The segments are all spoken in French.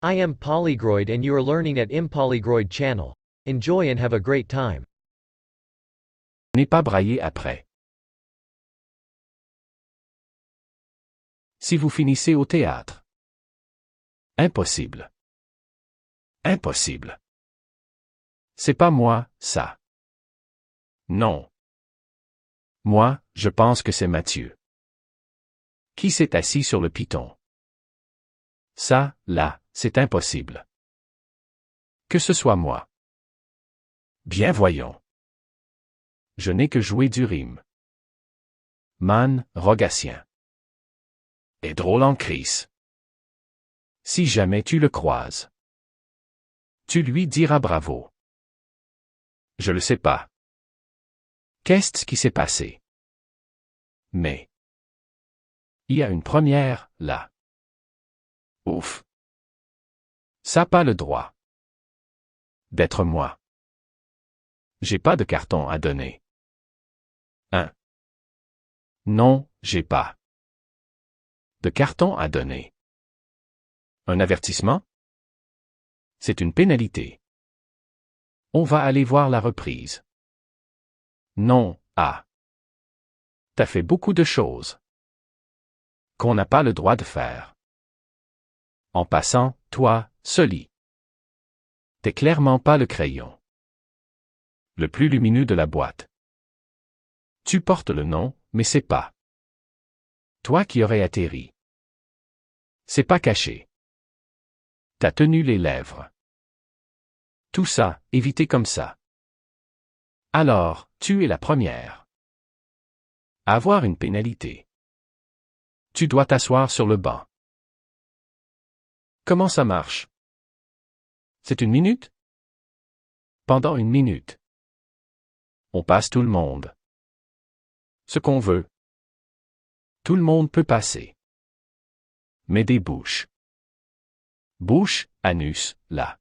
I am Polygroid and you are learning at Impolygroid channel. Enjoy and have a great time. N'ai pas braillé après. Si vous finissez au théâtre. Impossible. Impossible. C'est pas moi, ça. Non. Moi, je pense que c'est Mathieu. Qui s'est assis sur le piton? Ça, là, c'est impossible. Que ce soit moi. Bien voyons. Je n'ai que joué du rime. Man, Rogatien. Et drôle en crise. Si jamais tu le croises. Tu lui diras bravo. Je le sais pas. Qu'est-ce qui s'est passé? Mais. Il y a une première, là. Ouf. Ça pas le droit. D'être moi. J'ai pas de carton à donner. Hein? Non, j'ai pas. De carton à donner. Un avertissement? C'est une pénalité. On va aller voir la reprise. Non, ah. T'as fait beaucoup de choses. Qu'on n'a pas le droit de faire. En passant, toi, Soli. T'es clairement pas le crayon. Le plus lumineux de la boîte. Tu portes le nom, mais c'est pas. Toi qui aurais atterri. C'est pas caché. T'as tenu les lèvres. Tout ça, évité comme ça. Alors, tu es la première. Avoir une pénalité. Tu dois t'asseoir sur le banc. Comment ça marche? C'est une minute? Pendant une minute. On passe tout le monde. Ce qu'on veut. Tout le monde peut passer. Mais des bouches. Bouche, anus, là.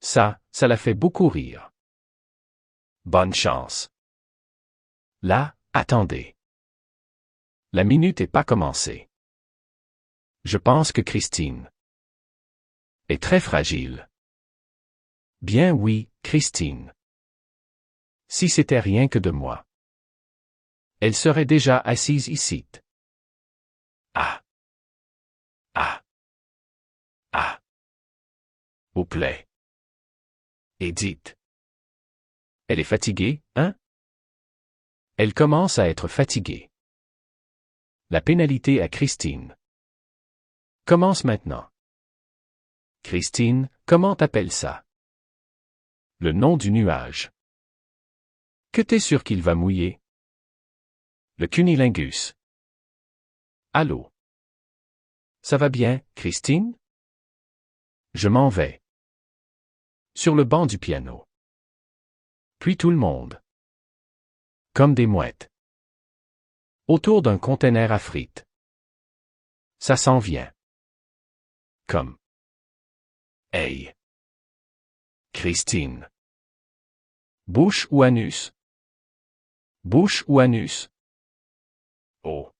Ça l'a fait beaucoup rire. Bonne chance. Là, attendez. La minute est pas commencée. Je pense que Christine est très fragile. Bien oui, Christine. Si c'était rien que de moi. Elle serait déjà assise ici. Ah. Ah. Ah. Vous plaît. Et dites. Elle est fatiguée, hein? Elle commence à être fatiguée. La pénalité à Christine. Commence maintenant. Christine, comment t'appelles ça? Le nom du nuage. Que t'es sûr qu'il va mouiller? Le cunilingus. Allô? Ça va bien, Christine? Je m'en vais. Sur le banc du piano. Puis tout le monde. Comme des mouettes. Autour d'un conteneur à frites. Ça s'en vient. Comme. Hey. Christine. Bouche ou anus? Bouche ou anus? Oh.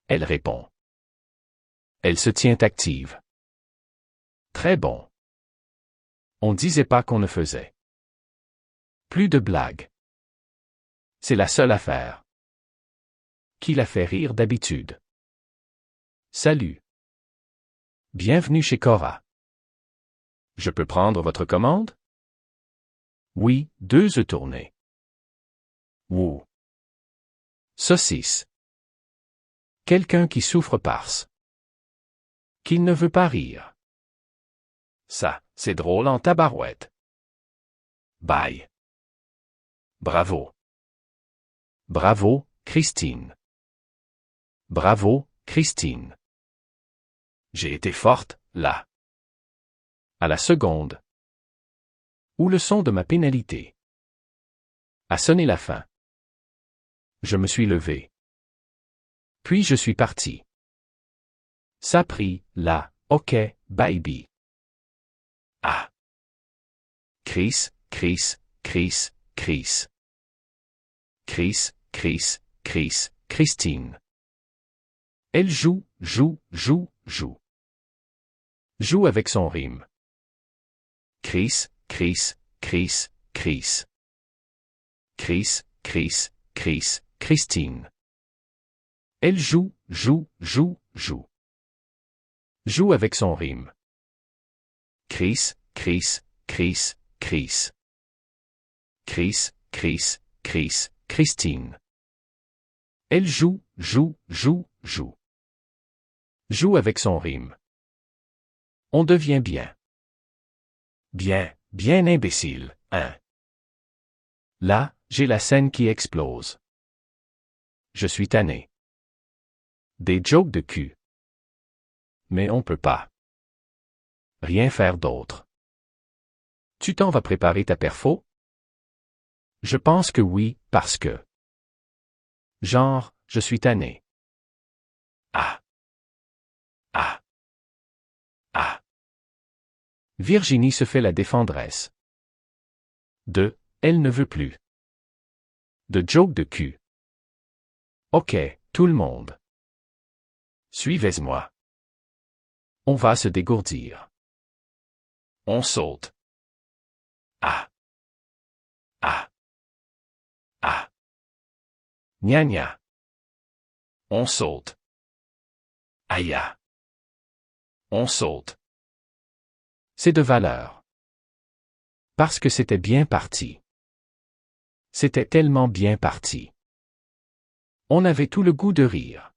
Elle répond. Elle se tient active. Très bon. On disait pas qu'on ne faisait. Plus de blagues. C'est la seule affaire. Qui la fait rire d'habitude. Salut. Bienvenue chez Cora. Je peux prendre votre commande? Oui, 2 œufs tournés. Wouh. Saucisse. Quelqu'un qui souffre parce qu'il ne veut pas rire. Ça, c'est drôle en tabarouette. Bye. Bravo. Bravo, Christine. Bravo, Christine. J'ai été forte, là. À la seconde. Où le son de ma pénalité a sonné la fin. Je me suis levé. Puis je suis parti. Ça prie, là, ok, baby. Ah. Chris, Chris, Chris, Chris. Chris, Chris, Chris, Christine. Elle joue, joue, joue, joue. Joue avec son rime. Chris, Chris, Chris, Chris. Chris, Chris, Chris, Christine. Elle joue, joue, joue, joue. Joue avec son rime. Chris, Chris, Chris, Chris. Chris, Chris, Chris, Christine. Elle joue, joue, joue, joue. Joue avec son rime. On devient bien. Bien, bien imbécile, hein. Là, j'ai la scène qui explose. Je suis tanné. Des jokes de cul. Mais on peut pas. Rien faire d'autre. Tu t'en vas préparer ta perfo? Je pense que oui, parce que... Genre, je suis tanné. Ah. Ah. Ah. Virginie se fait la défendresse. De, elle ne veut plus. De joke de cul. Ok, tout le monde. Suivez-moi. On va se dégourdir. On saute. Ah. Ah. Ah. Gna gna. On saute. Aïe. On saute. C'est de valeur. Parce que c'était bien parti. C'était tellement bien parti. On avait tout le goût de rire.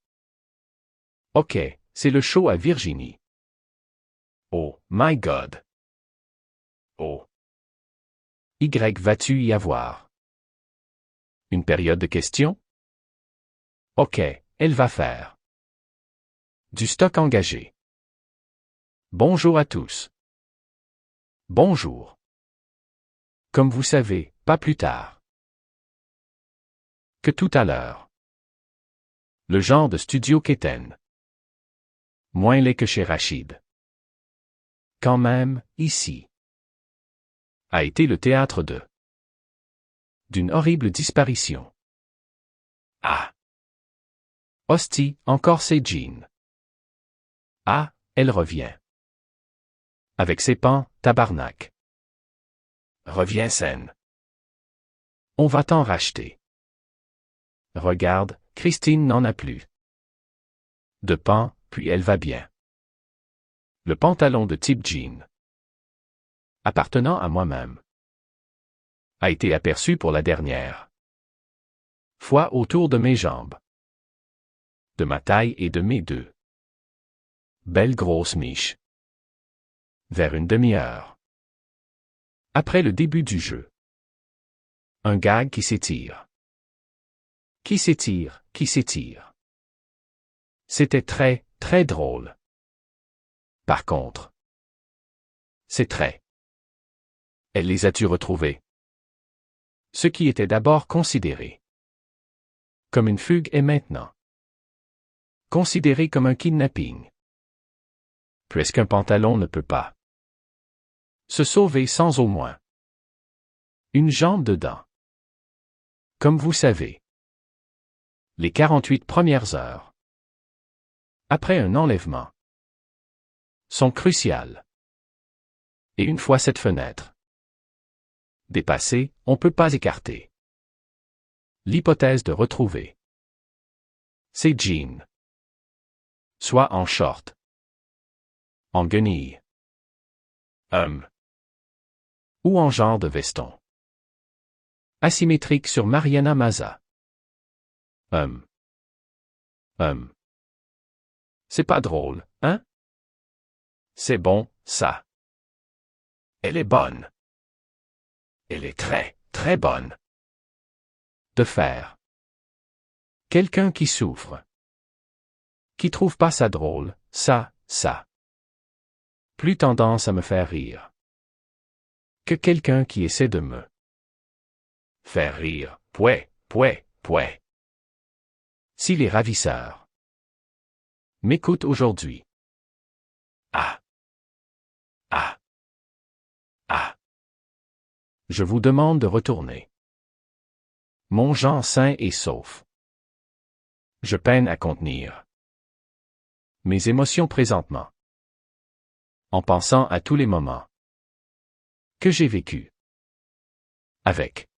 Ok, c'est le show à Virginie. Oh, my God. Oh. Y vas-tu y avoir? Une période de questions? Ok, elle va faire. Du stock engagé. Bonjour à tous. Bonjour. Comme vous savez, pas plus tard que tout à l'heure. Le genre de studio qu'Étienne. Moins laid que chez Rachid. Quand même, ici. A été le théâtre d'une horrible disparition. Ah. Hostie, encore ses jeans. Ah, elle revient. Avec ses pans, tabarnak. Reviens saine. On va t'en racheter. Regarde, Christine n'en a plus. De pan, puis elle va bien. Le pantalon de type jean. Appartenant à moi-même. A été aperçu pour la dernière fois autour de mes jambes. De ma taille et de mes deux belles grosses miches. Vers une demi-heure. Après le début du jeu. Un gag qui s'étire. Qui s'étire, qui s'étire. C'était très, très drôle. Par contre. C'est très. Elle les as-tu retrouvés? Ce qui était d'abord considéré comme une fugue est maintenant considéré comme un kidnapping. Puisqu'un pantalon ne peut pas se sauver sans au moins une jambe dedans. Comme vous savez, les 48 premières heures après un enlèvement sont cruciales. Et une fois cette fenêtre dépassée, on ne peut pas écarter l'hypothèse de retrouver ses jeans, soit en short, en guenille, ou en genre de veston asymétrique sur Mariana Maza. C'est pas drôle, hein? C'est bon, ça. Elle est bonne. Elle est très, très bonne. De faire. Quelqu'un qui souffre. Qui trouve pas ça drôle, ça. Plus tendance à me faire rire. Que quelqu'un qui essaie de me faire rire, pouet. Si les ravisseurs m'écoutent aujourd'hui. Ah. Je vous demande de retourner. Mon genre sain et sauf. Je peine à contenir mes émotions présentement. En pensant à tous les moments que j'ai vécus avec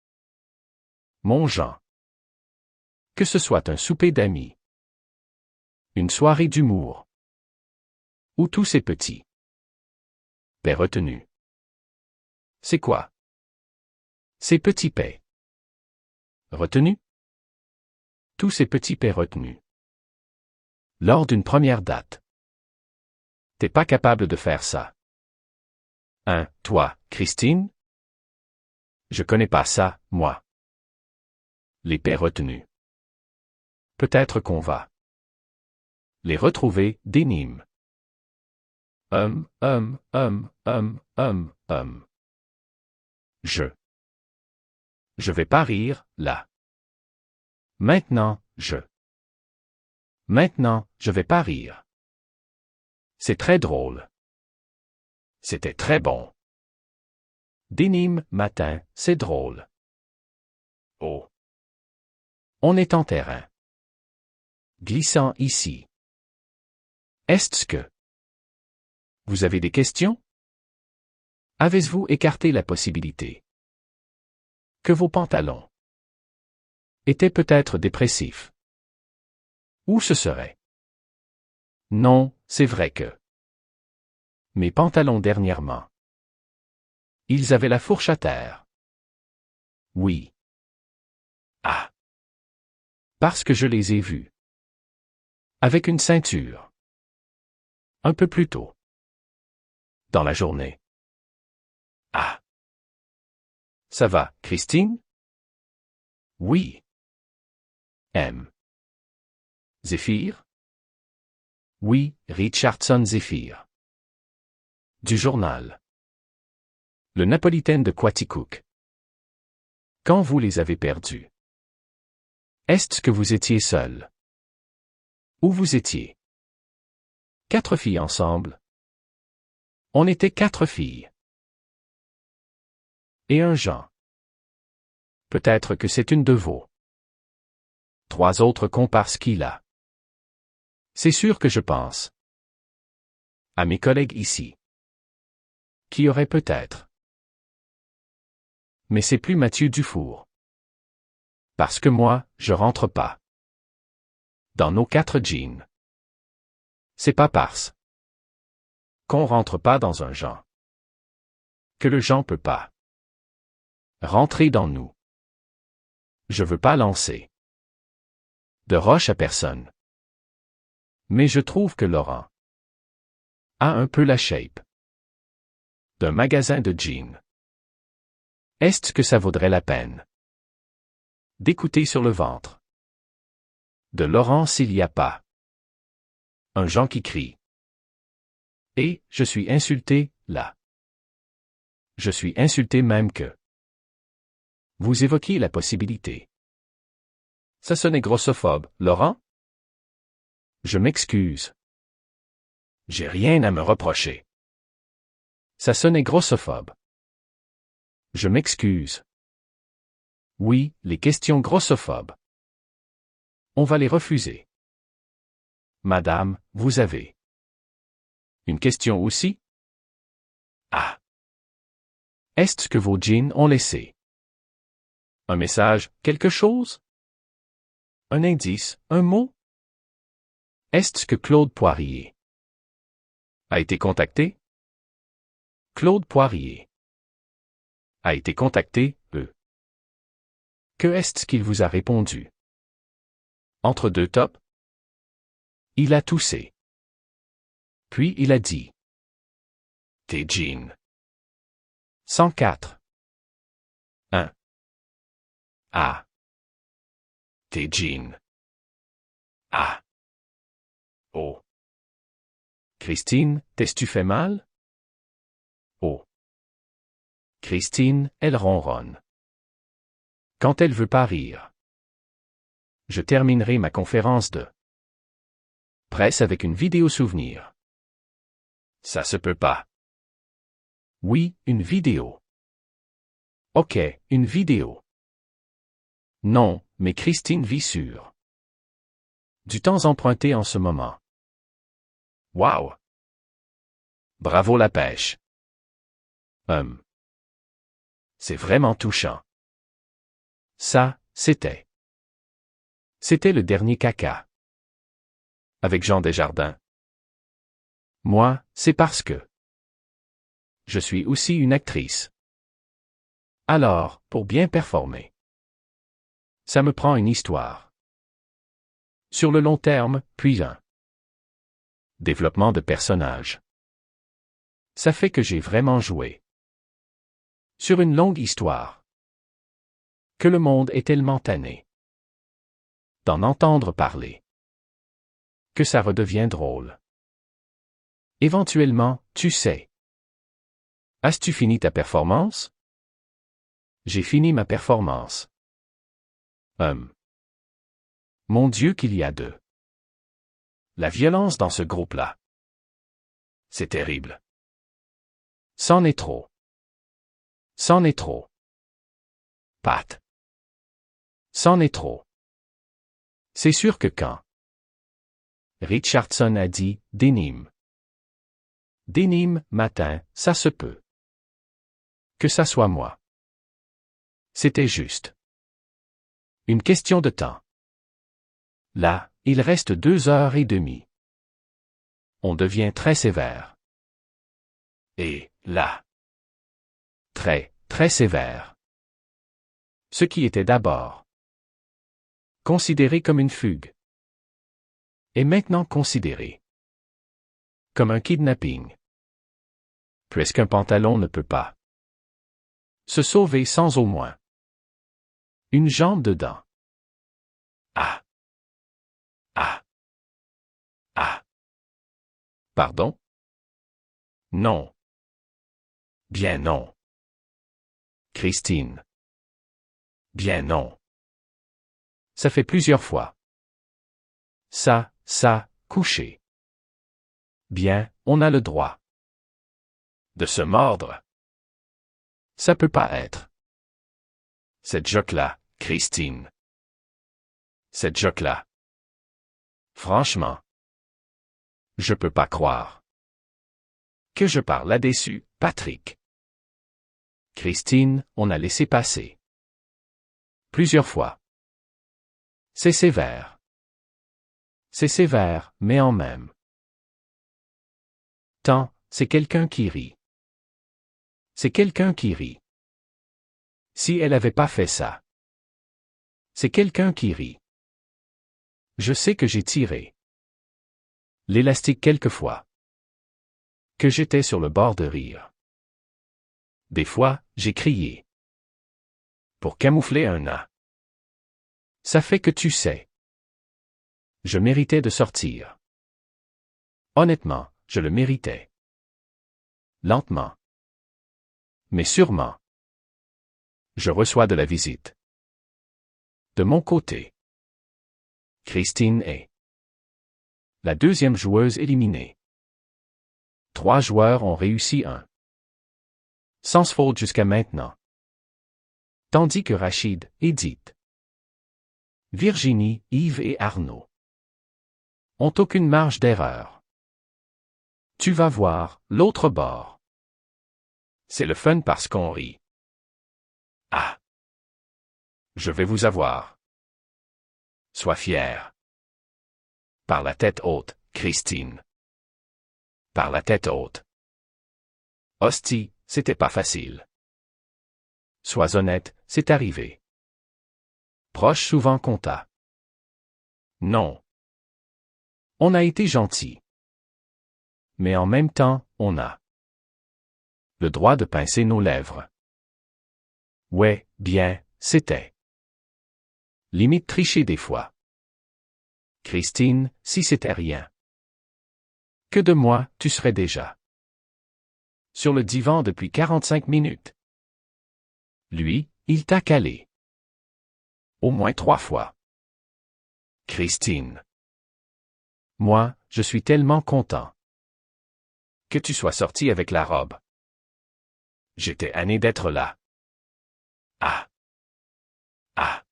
mon Jean. Que ce soit un souper d'amis, une soirée d'humour, ou tous ces petits paix retenus. C'est quoi? Ces petits paix retenus? Tous ces petits paix retenus. Lors d'une première date. T'es pas capable de faire ça. Hein, toi, Christine? Je connais pas ça, moi. Les paix retenus. Peut-être qu'on va les retrouver des Nîmes. Je vais pas rire, là. Maintenant, je vais pas rire. C'est très drôle. C'était très bon. Des Nîmes, matin, c'est drôle. Oh. On est en terrain glissant ici. Est-ce que vous avez des questions? Avez-vous écarté la possibilité que vos pantalons étaient peut-être dépressifs? Ou ce serait? Non, c'est vrai que mes pantalons dernièrement, ils avaient la fourche à terre. Oui. Ah. Parce que je les ai vus avec une ceinture. Un peu plus tôt dans la journée. Ah. Ça va, Christine? Oui. M. Zéphyr? Oui, Richardson Zéphyr. Du journal. Le Napolitaine de Quaticook. Quand vous les avez perdus? Est-ce que vous étiez seul? Où vous étiez? 4 filles ensemble. On était 4 filles. Et un Jean. Peut-être que c'est une de vos 3 autres comparses qu'il a. C'est sûr que je pense à mes collègues ici. Qui aurait peut-être. Mais c'est plus Mathieu Dufour. Parce que moi, je rentre pas dans nos 4 jeans. C'est pas parce qu'on rentre pas dans un Jean que le Jean peut pas rentrer dans nous. Je veux pas lancer de roche à personne. Mais je trouve que Laurent a un peu la shape d'un magasin de jeans. Est-ce que ça vaudrait la peine d'écouter sur le ventre de Laurent s'il n'y a pas un Jean qui crie? Et, je suis insulté, là. Je suis insulté même que vous évoquiez la possibilité. Ça sonnait grossophobe, Laurent? Je m'excuse. J'ai rien à me reprocher. Ça sonnait grossophobe. Je m'excuse. Oui, les questions grossophobes. On va les refuser. Madame, vous avez une question aussi? Ah. Est-ce que vos jeans ont laissé un message, quelque chose? Un indice, un mot? Est-ce que Claude Poirier a été contacté? Claude Poirier a été contacté, Que est-ce qu'il vous a répondu? Entre deux tops? Il a toussé. Puis il a dit. Tes jeans. 104. 1. Ah. Tes jeans. Ah. Oh. Christine, t'es-tu fait mal? Oh. Christine, elle ronronne. Quand elle veut pas rire. Je terminerai ma conférence de presse avec une vidéo souvenir. Ça se peut pas. Oui, une vidéo. Ok, une vidéo. Non, mais Christine vit sur du temps emprunté en ce moment. Wow! Bravo la pêche. C'est vraiment touchant. Ça, c'était. C'était le dernier caca. Avec Jean Desjardins. Moi, c'est parce que je suis aussi une actrice. Alors, pour bien performer, ça me prend une histoire. Sur le long terme, puis un développement de personnage. Ça fait que j'ai vraiment joué. Sur une longue histoire. Que le monde est tellement tanné d'en entendre parler. Que ça redevient drôle. Éventuellement, tu sais. As-tu fini ta performance? J'ai fini ma performance. Mon Dieu qu'il y a de la violence dans ce groupe-là. C'est terrible. C'en est trop. C'en est trop. Pat. C'en est trop. C'est sûr que quand Richardson a dit « Dénime ». Dénime, matin, ça se peut. Que ça soit moi. C'était juste une question de temps. Là, il reste 2 heures et demie. On devient très sévère. Et, là. Très, très sévère. Ce qui était d'abord considéré comme une fugue est maintenant considéré comme un kidnapping. Puisqu'un pantalon ne peut pas se sauver sans au moins une jambe dedans. Ah. Ah. Ah. Pardon? Non. Bien non. Christine. Bien non. Ça fait plusieurs fois. Ça, coucher. Bien, on a le droit de se mordre. Ça peut pas être. Cette joke-là, Christine. Cette joke-là. Franchement. Je peux pas croire que je parle là-dessus, Patrick. Christine, on a laissé passer. Plusieurs fois. C'est sévère. C'est sévère, mais en même temps, c'est quelqu'un qui rit. C'est quelqu'un qui rit. Si elle avait pas fait ça. C'est quelqu'un qui rit. Je sais que j'ai tiré l'élastique quelquefois. Que j'étais sur le bord de rire. Des fois, j'ai crié. Pour camoufler un A. Ça fait que tu sais. Je méritais de sortir. Honnêtement, je le méritais. Lentement. Mais sûrement. Je reçois de la visite. De mon côté. Christine est la deuxième joueuse éliminée. 3 joueurs ont réussi un sans faute jusqu'à maintenant. Tandis que Rachid, Edith, Virginie, Yves et Arnaud ont aucune marge d'erreur. Tu vas voir, l'autre bord. C'est le fun parce qu'on rit. Ah! Je vais vous avoir. Sois fier. Par la tête haute, Christine. Par la tête haute. Hostie, c'était pas facile. Sois honnête, c'est arrivé. Proche souvent compta. Non. On a été gentil. Mais en même temps, on a le droit de pincer nos lèvres. Ouais, bien, c'était limite tricher des fois. Christine, si c'était rien que de moi, tu serais déjà sur le divan depuis 45 minutes. Lui, il t'a calé. Au moins 3 fois. Christine. Moi, je suis tellement content que tu sois sorti avec la robe. J'étais hanné d'être là. Ah. Ah.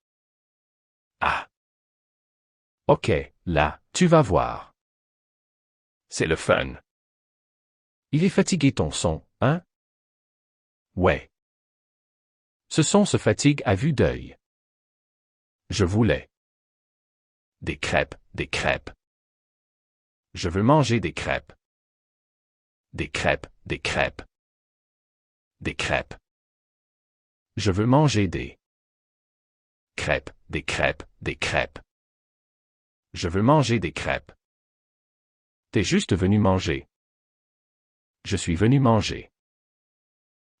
Ah. Ok, là, tu vas voir. C'est le fun. Il est fatigué ton son, hein? Ouais. Ce son se fatigue à vue d'œil. Je voulais. Des crêpes, des crêpes. Je veux manger des crêpes. Des crêpes, des crêpes. Des crêpes. Je veux manger des crêpes, des crêpes, des crêpes. Je veux manger des crêpes. T'es juste venu manger. Je suis venu manger.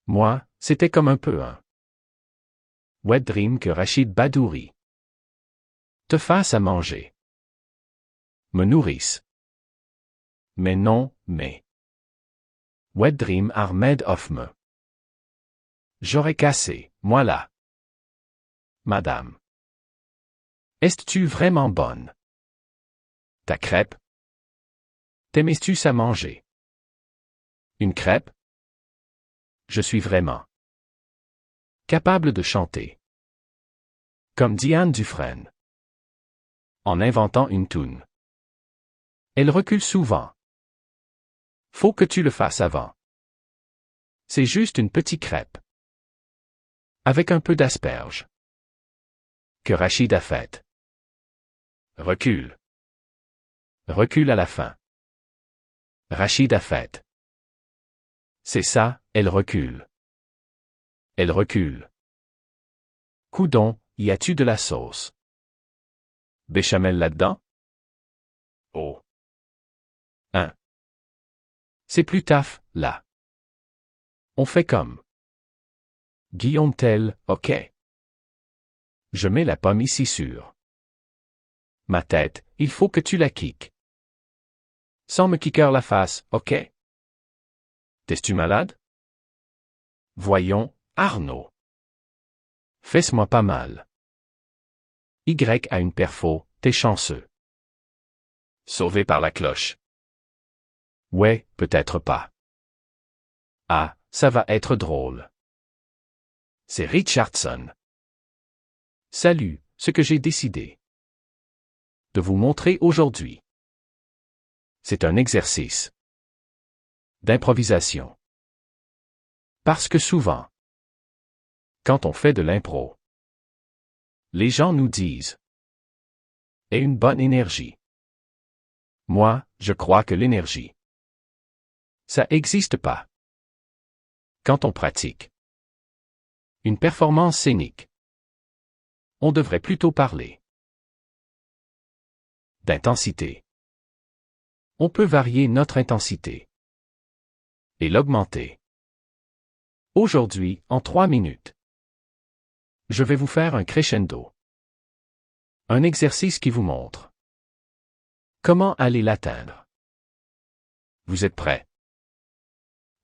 Moi, c'était comme un peu un wet dream que Rachid Badouri te fasse à manger. Me nourrisse. Mais non, mais. Wet dream Ahmed Hoffme. J'aurais cassé, moi là. Madame. Est-tu vraiment bonne? Ta crêpe? T'aimais-tu ça manger? Une crêpe? Je suis vraiment capable de chanter. Comme Diane Dufresne. En inventant une toune. Elle recule souvent. Faut que tu le fasses avant. C'est juste une petite crêpe. Avec un peu d'asperges. Que Rachid a faite. Recule. Recule à la fin. Rachid a faite. C'est ça, elle recule. Elle recule. Coudon, y a-tu de la sauce? Béchamel là-dedans? Oh. Hein. C'est plus taf, là. On fait comme. Guillaume Tell, ok. Je mets la pomme ici sur ma tête, il faut que tu la kicks. Sans me kicker la face, ok? T'es-tu malade? Voyons, Arnaud. Fais-moi pas mal. Y a une perfo, t'es chanceux. Sauvé par la cloche. Ouais, peut-être pas. Ah, ça va être drôle. C'est Richardson. Salut, ce que j'ai décidé de vous montrer aujourd'hui. C'est un exercice d'improvisation. Parce que souvent, quand on fait de l'impro, les gens nous disent « et une bonne énergie ». Moi, je crois que l'énergie, ça n'existe pas. Quand on pratique une performance scénique, on devrait plutôt parler d'intensité. On peut varier notre intensité et l'augmenter. Aujourd'hui, en 3 minutes, je vais vous faire un crescendo. Un exercice qui vous montre comment aller l'atteindre. Vous êtes prêts?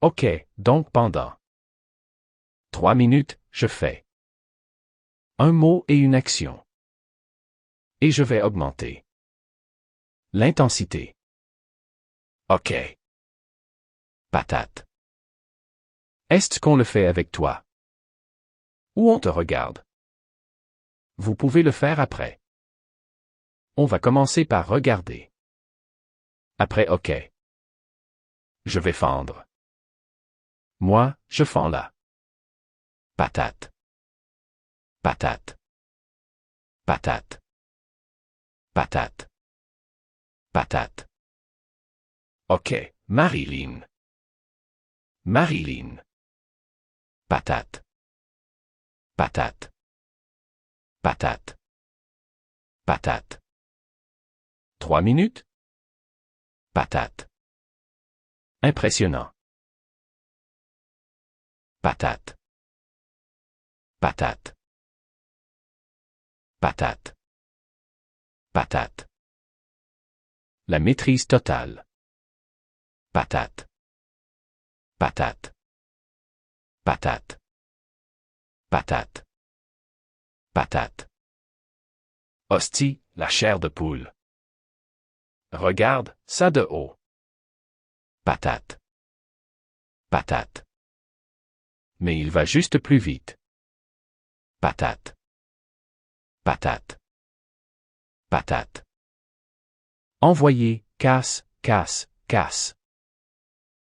Ok, donc pendant 3 minutes, je fais un mot et une action. Et je vais augmenter l'intensité. Ok. Patate. Est-ce qu'on le fait avec toi? Ou on te regarde? Vous pouvez le faire après. On va commencer par regarder. Après ok. Je vais fendre. Moi, je fends là. Patate. Patate. Patate. Patate. Patate. Ok, Marilyn. Marilyn. Patate. Patate. Patate. Patate. 3 minutes? Patate. Impressionnant. Patate. Patate. Patate. Patate. La maîtrise totale. Patate. Patate. Patate. Patate. Patate. Hostie, la chair de poule. Regarde, ça de haut. Patate. Patate. Mais il va juste plus vite. Patate. Patate. Patate. Envoyer, casse, casse, casse.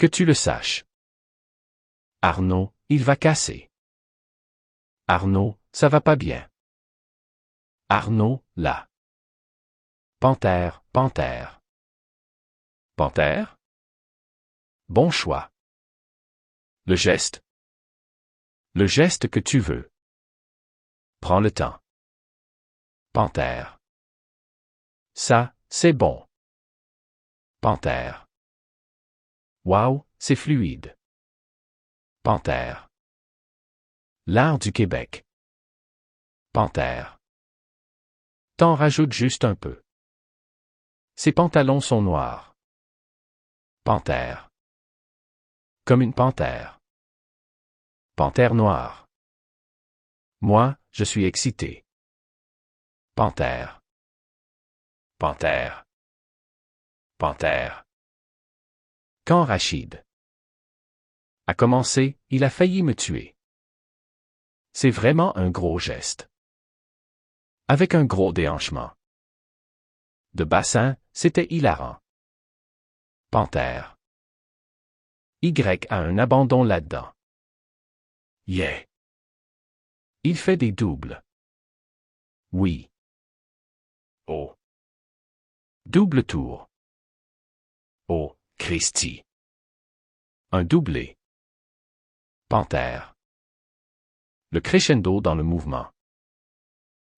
Que tu le saches. Arnaud, il va casser. Arnaud, ça va pas bien. Arnaud, là. Panthère, panthère. Panthère? Bon choix. Le geste. Le geste que tu veux. Prends le temps. Panthère. Ça, c'est bon. Panthère. Wow, c'est fluide. Panthère. L'art du Québec. Panthère. T'en rajoutes juste un peu. Ses pantalons sont noirs. Panthère. Comme une panthère. Panthère noire. Moi, je suis excité. Panthère. Panthère. Panthère. Quand Rachid a commencé, il a failli me tuer. C'est vraiment un gros geste. Avec un gros déhanchement. De bassin, c'était hilarant. Panthère. Y a un abandon là-dedans. Yeah. Il fait des doubles. Oui. Oh. Double tour. Oh, Christy. Un doublé. Panthère. Le crescendo dans le mouvement.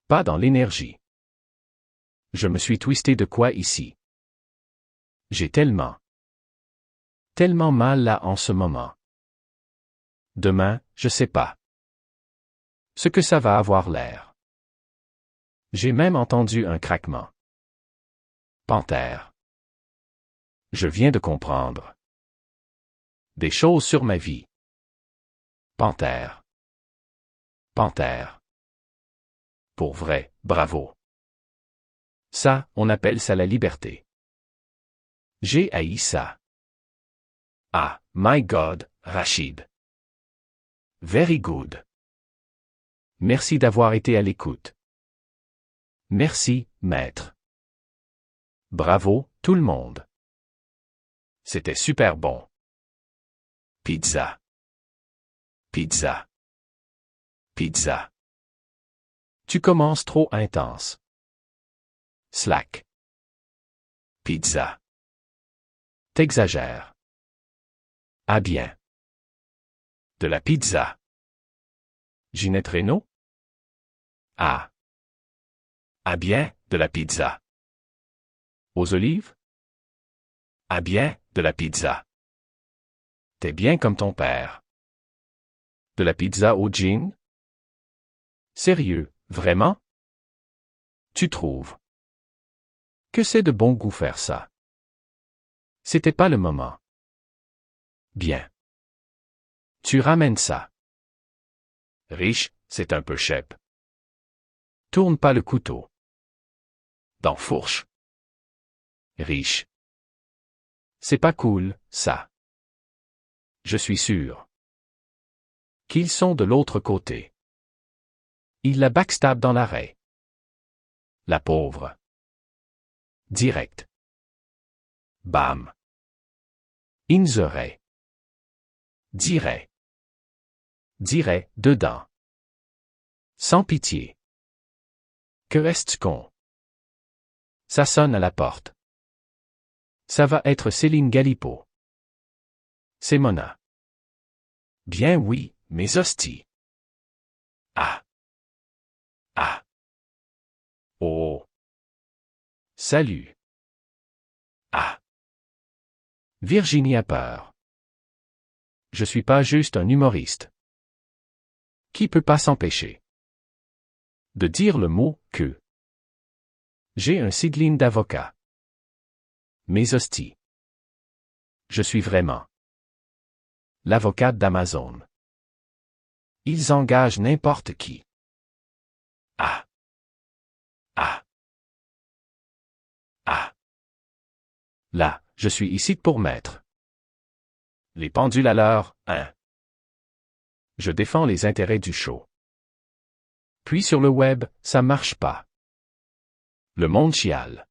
Pas dans l'énergie. Je me suis twisté de quoi ici? J'ai tellement mal là en ce moment. Demain, je sais pas. Ce que ça va avoir l'air. J'ai même entendu un craquement. Panthère. Je viens de comprendre. Des choses sur ma vie. Panthère. Panthère. Pour vrai, bravo. Ça, on appelle ça la liberté. J'ai haï ça. Ah, my God, Rachid. Very good. Merci d'avoir été à l'écoute. Merci, maître. Bravo, tout le monde. C'était super bon. Pizza. Pizza. Pizza. Tu commences trop intense. Slack. Pizza. T'exagères. Ah bien. De la pizza. Ginette Renault? Ah. Ah bien, de la pizza. Aux olives? Ah bien, de la pizza. T'es bien comme ton père. De la pizza au gin? Sérieux, vraiment? Tu trouves que c'est de bon goût faire ça? C'était pas le moment. Bien. Tu ramènes ça. Riche, c'est un peu chep. Tourne pas le couteau. Dans fourche. Riche. C'est pas cool, ça. Je suis sûr qu'ils sont de l'autre côté. Il la backstab dans l'arrêt. La pauvre. Direct. Bam. Inserait. Dirait. Dirait, dedans. Sans pitié. Que reste-tu con? Ça sonne à la porte. Ça va être Céline Galipeau. C'est Mona. Bien oui, mes hosties. Ah. Ah. Oh. Salut. Ah. Virginie a peur. Je suis pas juste un humoriste. Qui peut pas s'empêcher de dire le mot « que ». J'ai un sideline d'avocat. Mes hosties. Je suis vraiment l'avocat d'Amazon. Ils engagent n'importe qui. Ah. Ah. Ah. Là, je suis ici pour mettre les pendules à l'heure, hein. Je défends les intérêts du show. Puis sur le web, ça marche pas. Le monde chiale.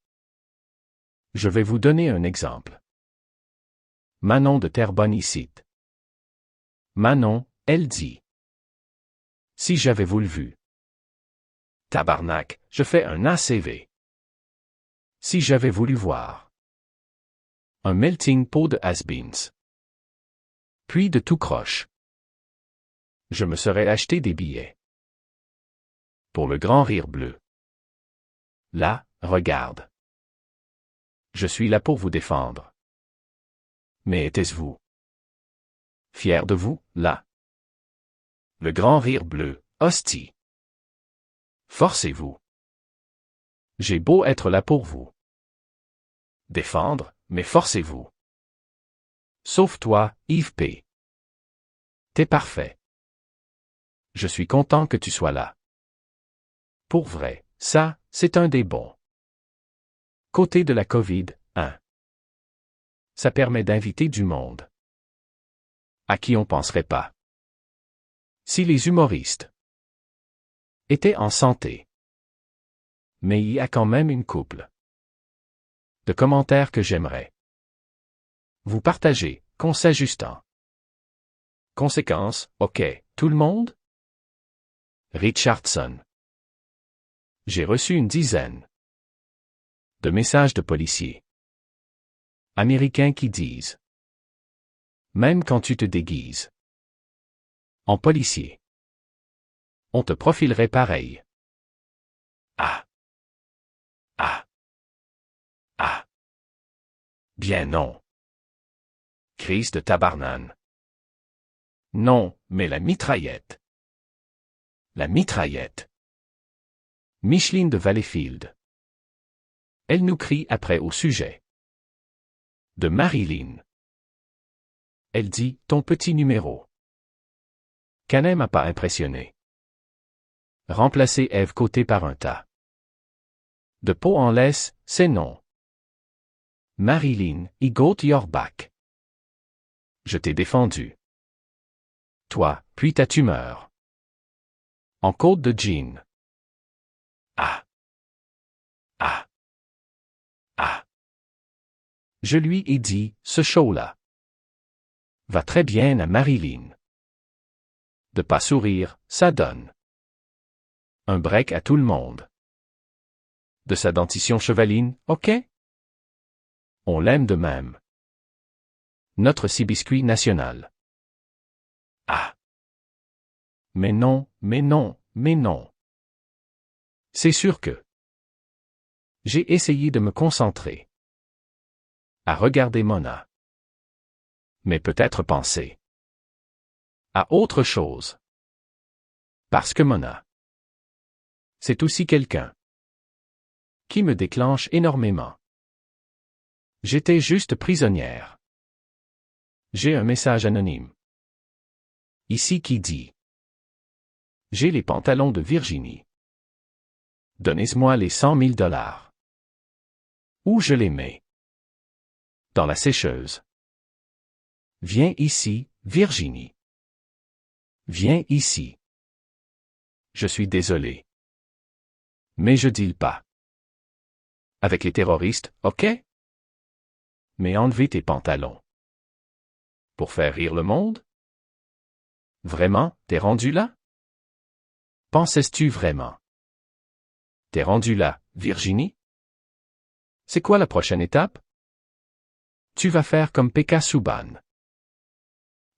Je vais vous donner un exemple. Manon de Terrebonne ici. Manon, elle dit. Si j'avais voulu vu. Tabarnak, je fais un ACV. Si j'avais voulu voir. Un melting pot de has-beens. Puis de tout croche. Je me serais acheté des billets. Pour le grand rire bleu. Là, regarde. Je suis là pour vous défendre. Mais était-ce vous? Fier de vous, là. Le grand rire bleu, hostie. Forcez-vous. J'ai beau être là pour vous. Défendre, mais forcez-vous. Sauf toi, Yves P. T'es parfait. Je suis content que tu sois là. Pour vrai, ça, c'est un des bons. Côté de la COVID, hein. Ça permet d'inviter du monde. À qui on penserait pas. Si les humoristes étaient en santé. Mais il y a quand même une couple de commentaires que j'aimerais vous partager, qu'on s'ajustant. Conséquence, ok, tout le monde? Richardson. J'ai reçu une dizaine de messages de policiers américains qui disent même quand tu te déguises en policier, on te profilerait pareil. Ah. Ah. Ah. Bien non. Crise de tabarnane. Non, mais la mitraillette. La mitraillette. Micheline de Valleyfield. Elle nous crie après au sujet de Marilyn. Elle dit, ton petit numéro. Canet m'a pas impressionné. Remplacer Ève Côté par un tas de peau en laisse, c'est non. Marilyn, I got your back. Je t'ai défendu. Toi, puis ta tumeur. En côte de jean. Ah. Ah. Ah. Je lui ai dit, ce show-là va très bien à Marilyn. De pas sourire, ça donne un break à tout le monde. De sa dentition chevaline, ok? On l'aime de même. Notre cibiscuit national. Ah. Mais non, mais non, mais non. C'est sûr que j'ai essayé de me concentrer à regarder Mona. Mais peut-être penser à autre chose. Parce que Mona, c'est aussi quelqu'un qui me déclenche énormément. J'étais juste prisonnière. J'ai un message anonyme ici qui dit: j'ai les pantalons de Virginie. Donnez-moi les 100 000 $. Où je les mets? Dans la sécheuse. Viens ici, Virginie. Viens ici. Je suis désolé. Mais je deal pas avec les terroristes, ok? Mais enlevez tes pantalons. Pour faire rire le monde? Vraiment, t'es rendu là? Pensais-tu vraiment? T'es rendu là, Virginie? C'est quoi la prochaine étape? Tu vas faire comme P.K. Subban.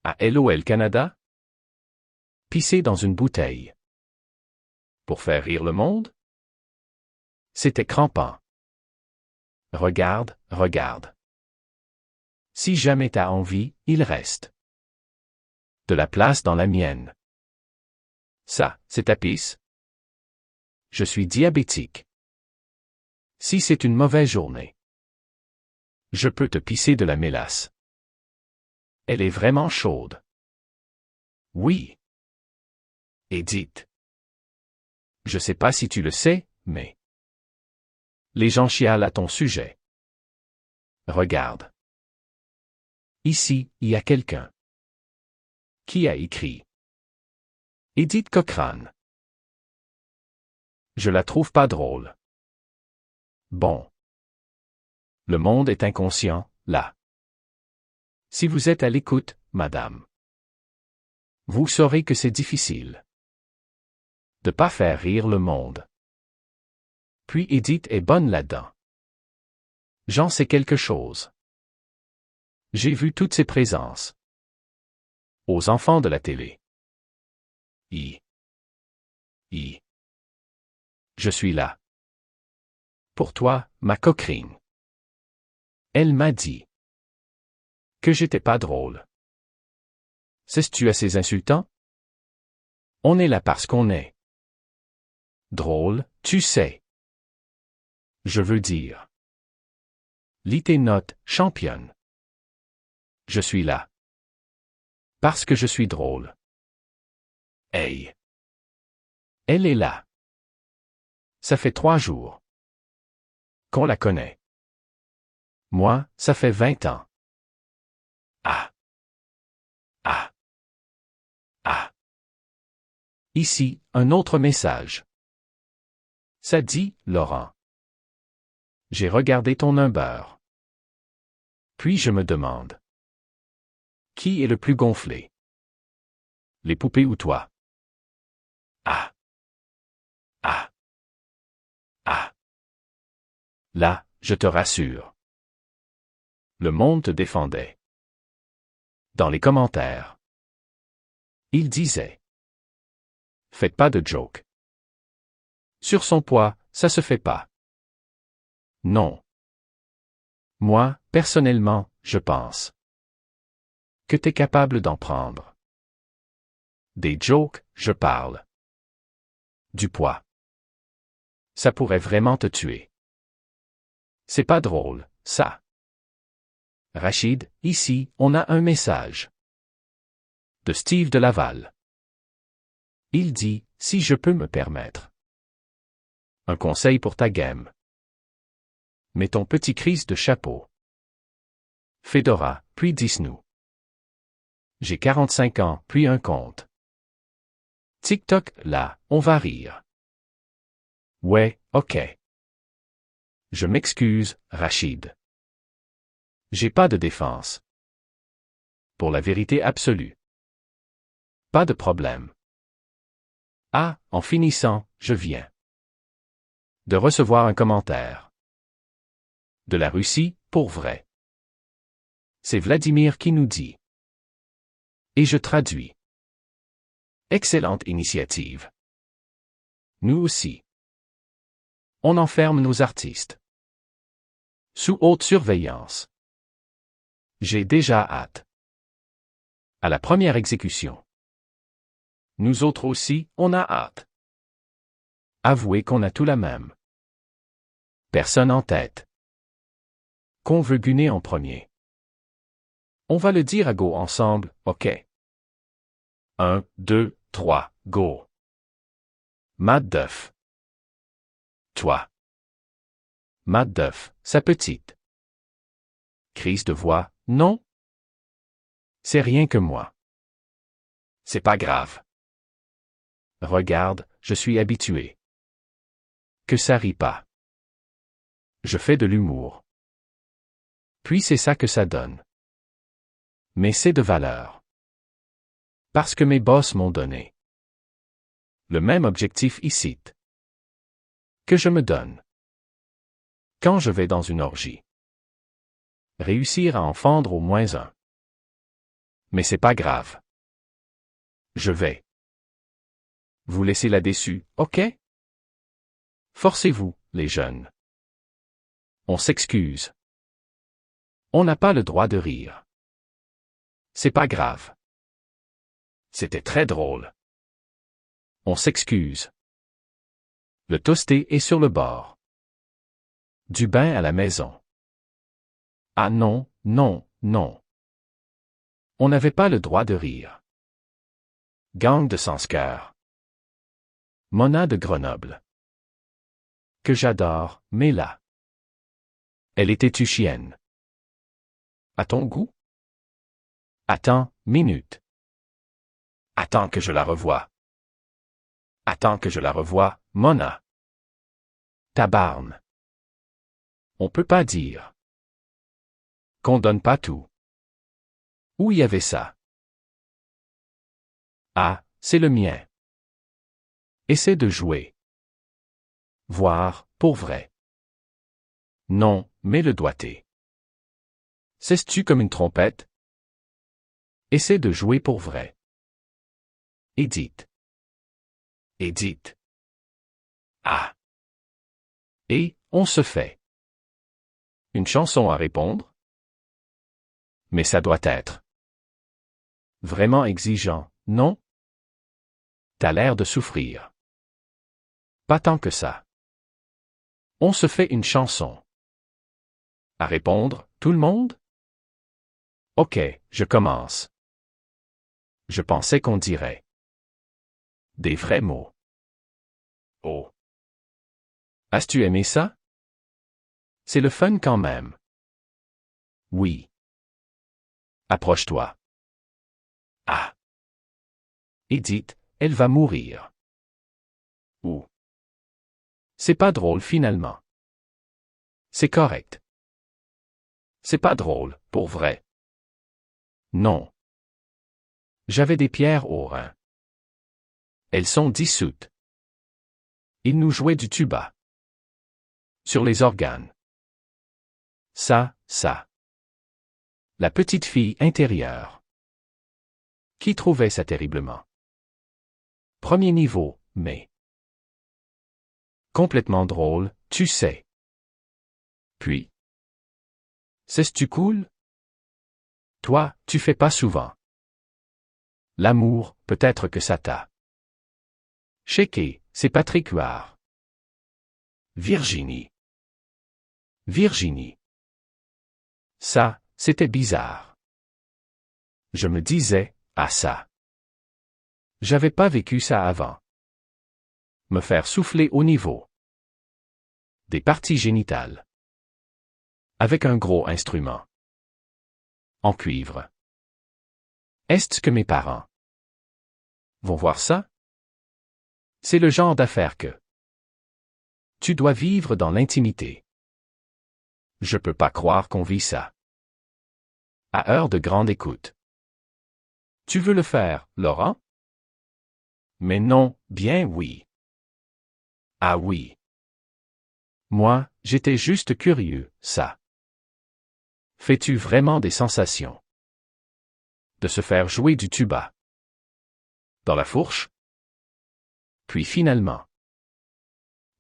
À LOL Canada? Pisser dans une bouteille. Pour faire rire le monde? C'était crampant. Regarde, regarde. Si jamais t'as envie, il reste de la place dans la mienne. Ça, c'est ta pisse? Je suis diabétique. Si c'est une mauvaise journée, je peux te pisser de la mélasse. Elle est vraiment chaude. Oui. Edith. Je sais pas si tu le sais, mais les gens chialent à ton sujet. Regarde. Ici, il y a quelqu'un qui a écrit Edith Cochrane. Je la trouve pas drôle. Bon. Le monde est inconscient, là. Si vous êtes à l'écoute, madame, vous saurez que c'est difficile de pas faire rire le monde. Puis Edith est bonne là-dedans. J'en sais quelque chose. J'ai vu toutes ces présences. Aux enfants de la télé. Je suis là. Pour toi, ma coquerine. Elle m'a dit que j'étais pas drôle. Sais-tu assez insultant? On est là parce qu'on est drôle, tu sais. Je veux dire. Lis tes notes, championne. Je suis là. Parce que je suis drôle. Hey. Elle est là. Ça fait 3 jours qu'on la connaît. Moi, ça fait 20 ans. Ah. Ici, un autre message. Ça dit, Laurent. J'ai regardé ton number. Puis je me demande. Qui est le plus gonflé? Les poupées ou toi? Là, je te rassure. Le monde te défendait. Dans les commentaires. Il disait. Faites pas de joke. Sur son poids, ça se fait pas. Non. Moi, personnellement, je pense que t'es capable d'en prendre. Des jokes, je parle. Du poids. Ça pourrait vraiment te tuer. C'est pas drôle, ça. Rachid, ici, on a un message. De Steve de Laval. Il dit, si je peux me permettre. Un conseil pour ta game. Mets ton petit Chris de chapeau. Fedora, puis dis-nous. J'ai 45 ans, puis un compte. TikTok, là, on va rire. Ouais, ok. Je m'excuse, Rachid. J'ai pas de défense. Pour la vérité absolue. Pas de problème. Ah, en finissant, je viens de recevoir un commentaire. De la Russie, pour vrai. C'est Vladimir qui nous dit. Et je traduis. Excellente initiative. Nous aussi. On enferme nos artistes. Sous haute surveillance. J'ai déjà hâte. À la première exécution. Nous autres aussi, on a hâte. Avouez qu'on a tout la même. Personne en tête. Qu'on veut gunner en premier. On va le dire à go ensemble, ok. 1, 2, 3, go. Matt Duff. Toi. Matt Duff, sa petite. Crise de voix, non? C'est rien que moi. C'est pas grave. Regarde, je suis habitué. Que ça rit pas. Je fais de l'humour. Puis c'est ça que ça donne. Mais c'est de valeur. Parce que mes boss m'ont donné le même objectif ici que je me donne quand je vais dans une orgie. Réussir à en fendre au moins un. Mais c'est pas grave. Je vais vous laisser là-dessus, ok? Forcez-vous, les jeunes. On s'excuse. On n'a pas le droit de rire. C'est pas grave. C'était très drôle. On s'excuse. Le toasté est sur le bord. Du bain à la maison. Ah non, non, non. On n'avait pas le droit de rire. Gang de Sans-Cœur. Mona de Grenoble. Que j'adore, mais là. Elle était-tu chienne? À ton goût? Attends, minute. Attends que je la revoie. Attends que je la revoie, Mona. Tabarne. On peut pas dire qu'on donne pas tout. Où y avait ça? Ah, c'est le mien. Essaie de jouer. Voir, pour vrai. Non, mais le doigté. Cesses-tu comme une trompette? Essaie de jouer pour vrai. Edith. Edith. Ah. Et, on se fait. Une chanson à répondre? Mais ça doit être. Vraiment exigeant, non? T'as l'air de souffrir. Pas tant que ça. On se fait une chanson. À répondre, tout le monde? Ok, je commence. Je pensais qu'on dirait. Des vrais mots. Oh. As-tu aimé ça? C'est le fun quand même. Oui. Approche-toi. Ah. Edith, elle va mourir. Ou. C'est pas drôle finalement. C'est correct. C'est pas drôle, pour vrai. Non. J'avais des pierres au rein. Elles sont dissoutes. Il nous jouait du tuba. Sur les organes. Ça. La petite fille intérieure. Qui trouvait ça terriblement? Premier niveau, mais. Complètement drôle, tu sais. Puis. C'est-tu cool? Toi, tu fais pas souvent. L'amour, peut-être que ça t'a. Shaké, c'est Patrick Huard. Virginie. Virginie. Ça, c'était bizarre. Je me disais, ah ça. J'avais pas vécu ça avant. Me faire souffler au niveau des parties génitales. Avec un gros instrument. En cuivre. Est-ce que mes parents vont voir ça? C'est le genre d'affaire que tu dois vivre dans l'intimité. Je peux pas croire qu'on vit ça. À heure de grande écoute. Tu veux le faire, Laurent? Mais non, bien oui. Ah oui. Moi, j'étais juste curieux, ça. Fais-tu vraiment des sensations? De se faire jouer du tuba. Dans la fourche? Puis finalement.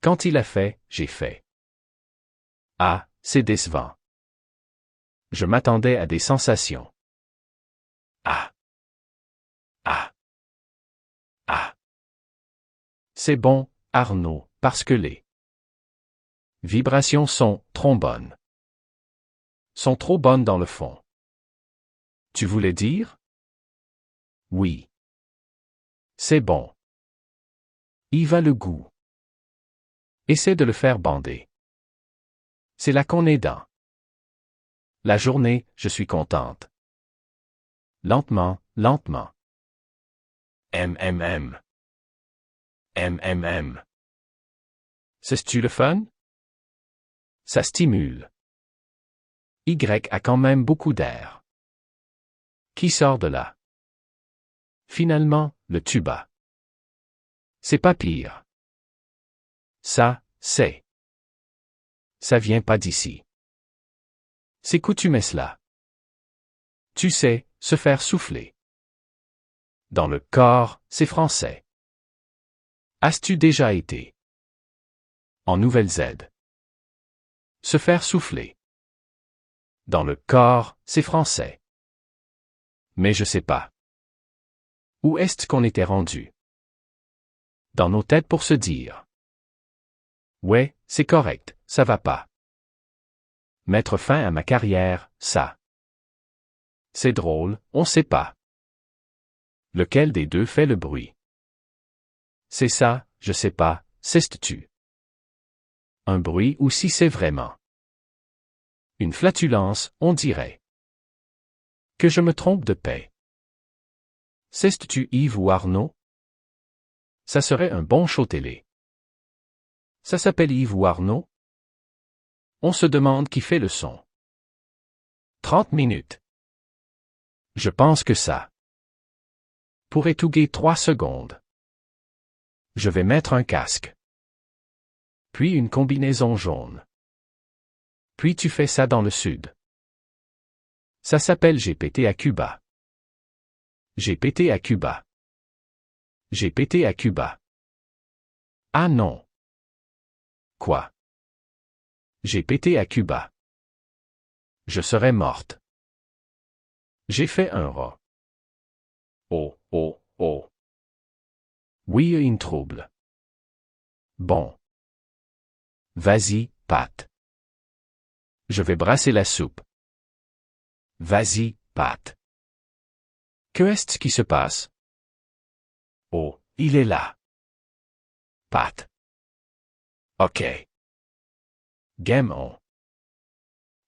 Quand il a fait, j'ai fait. Ah, c'est décevant. Je m'attendais à des sensations. Ah. Ah. Ah. C'est bon, Arnaud, parce que les vibrations sont trop bonnes. Sont trop bonnes dans le fond. Tu voulais dire? Oui. C'est bon. Y va le goût. Essaie de le faire bander. C'est là qu'on est dans. La journée, je suis contente. Lentement, lentement. MMM. MMM. C'est-tu le fun? Ça stimule. Y a quand même beaucoup d'air. Qui sort de là? Finalement, le tuba. C'est pas pire. Ça, c'est. Ça vient pas d'ici. C'est coutume cela. Tu sais, se faire souffler. Dans le corps, c'est français. As-tu déjà été? En Nouvelle-Z. Se faire souffler. Dans le corps, c'est français. Mais je sais pas. Où est-ce qu'on était rendu? Dans nos têtes pour se dire. Ouais, c'est correct, ça va pas. Mettre fin à ma carrière, ça. C'est drôle, on sait pas. Lequel des deux fait le bruit? C'est ça, je sais pas, c'est-tu? Un bruit ou si c'est vraiment. Une flatulence, on dirait. Que je me trompe de paix. C'est-tu Yves ou Arnaud? Ça serait un bon show télé. Ça s'appelle Yves ou Arnaud? On se demande qui fait le son. 30 minutes. Je pense que ça pourrait étouguer 3 secondes. Je vais mettre un casque. Puis une combinaison jaune. Puis tu fais ça dans le sud. Ça s'appelle J'ai pété à Cuba. J'ai pété à Cuba. J'ai pété à Cuba. Ah non. Quoi? J'ai pété à Cuba. Je serais morte. J'ai fait un rat. Oh, oh, oh. Oui, une trouble. Bon. Vas-y, Pat. Je vais brasser la soupe. Vas-y, Pat. Qu'est-ce qui se passe? Oh, il est là. Pat. OK. Game on.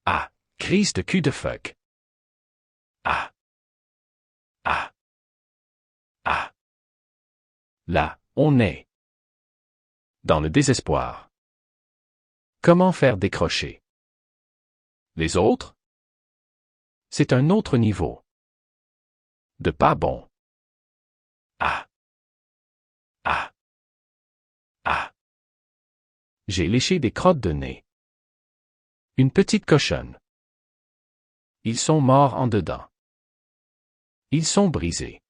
Ah, crise de cul de fuck. Ah. Ah. Ah. Là, on est dans le désespoir. Comment faire décrocher? Les autres? C'est un autre niveau. De pas bon. Ah. Ah. Ah. J'ai léché des crottes de nez. Une petite cochonne. Ils sont morts en dedans. Ils sont brisés.